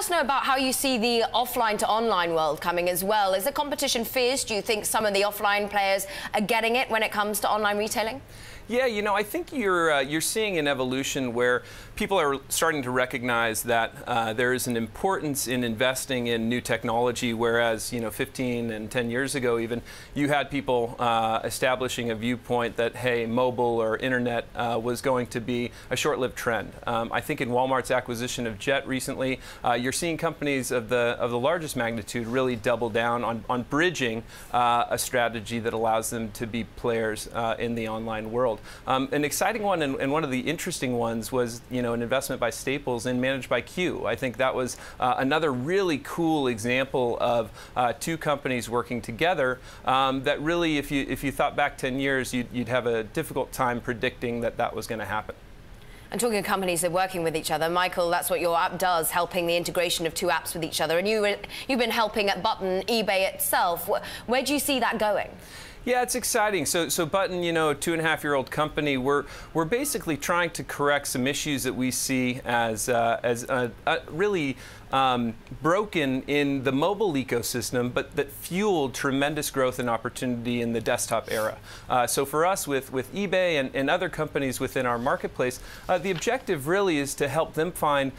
us know about how you see the offline to online world coming as well. Is the competition fierce? Do you think some of the offline players are getting it when it comes to online retailing? Yeah, you know, I think you're seeing an evolution where people are starting to recognize that there is an importance in investing in new technology, whereas, 15 and 10 years ago even, you had people establishing a viewpoint that, hey, mobile or internet was going to be a short-lived trend. I think in Walmart's acquisition of Jet recently, you're seeing companies of the largest magnitude really double down on bridging a strategy that allows them to be players in the online world. An exciting one and one of the interesting ones was, an investment by Staples and managed by Q. I think that was another really cool example of two companies working together that really, if you thought back 10 years, you'd have a difficult time predicting that was going to happen. And talking of companies that are working with each other, Michael, that's what your app does, helping the integration of two apps with each other. And you've been helping at Button, eBay itself. Where do you see that going? Yeah, it's exciting. So Button, a 2.5-year-old company, we're basically trying to correct some issues that we see as really broken in the mobile ecosystem, but that fueled tremendous growth and opportunity in the desktop era. So for us, with eBay and other companies within our marketplace, the objective really is to help them find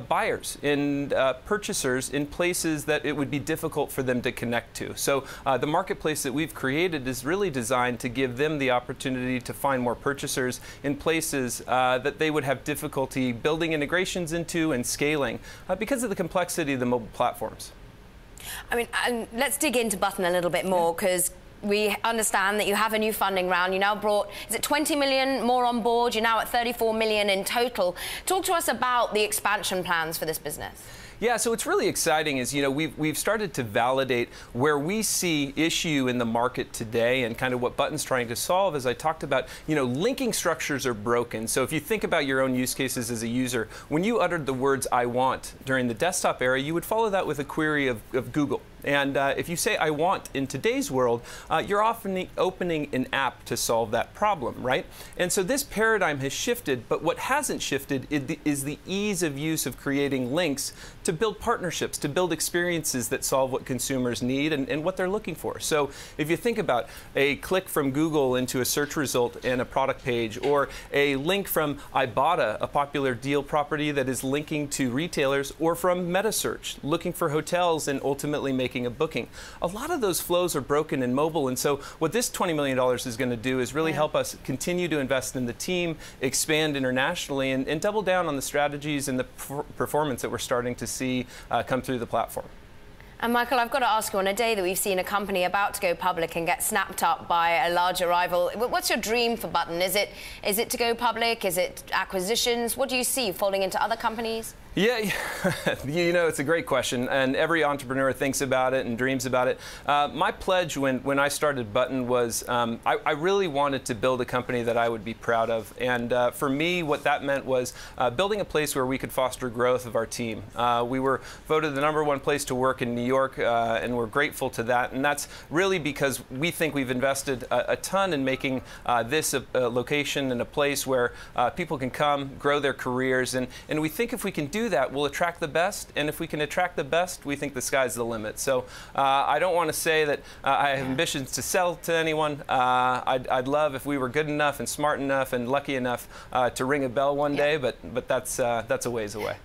buyers and purchasers in places that it would be difficult for them to connect to. So the marketplace that we've created is really designed to give them the opportunity to find more purchasers in places that they would have difficulty building integrations into and scaling because of the complexity of the mobile platforms. I mean, and let's dig into Button a little bit more, because we understand that you have a new funding round. You now brought, is it 20 million more on board? You're now at 34 million in total. Talk to us about the expansion plans for this business. Yeah, so what's really exciting is, we've started to validate where we see issue in the market today, and kind of what Button's trying to solve. As I talked about, linking structures are broken. So if you think about your own use cases as a user, when you uttered the words "I want" during the desktop era, you would follow that with a query of Google. And if you say "I want" in today's world, you're often opening an app to solve that problem, right? And so this paradigm has shifted, but what hasn't shifted is the ease of use of creating links to build partnerships, to build experiences that solve what consumers need and what they're looking for. So if you think about a click from Google into a search result and a product page, or a link from Ibotta, a popular deal property that is linking to retailers, or from MetaSearch, looking for hotels and ultimately making a booking. A lot of those flows are broken in mobile, and so what this $20 million is going to do is really help us continue to invest in the team, expand internationally, and double down on the strategies and the performance that we're starting to see come through the platform. And Michael, I've got to ask you, on a day that we've seen a company about to go public and get snapped up by a larger rival, what's your dream for Button? Is it to go public? Is it acquisitions? What do you see folding into other companies? Yeah, it's a great question, and every entrepreneur thinks about it and dreams about it. My pledge when I started Button was I really wanted to build a company that I would be proud of, and for me, what that meant was building a place where we could foster growth of our team. We were voted the #1 place to work in New York, and we're grateful to that, and that's really because we think we've invested a ton in making this a location and a place where people can come, grow their careers, and we think if we can do that, we'll attract the best, and if we can attract the best, we think the sky's the limit. So I don't want to say that I have ambitions to sell to anyone. I'd love if we were good enough and smart enough and lucky enough to ring a bell one day, but that's a ways away.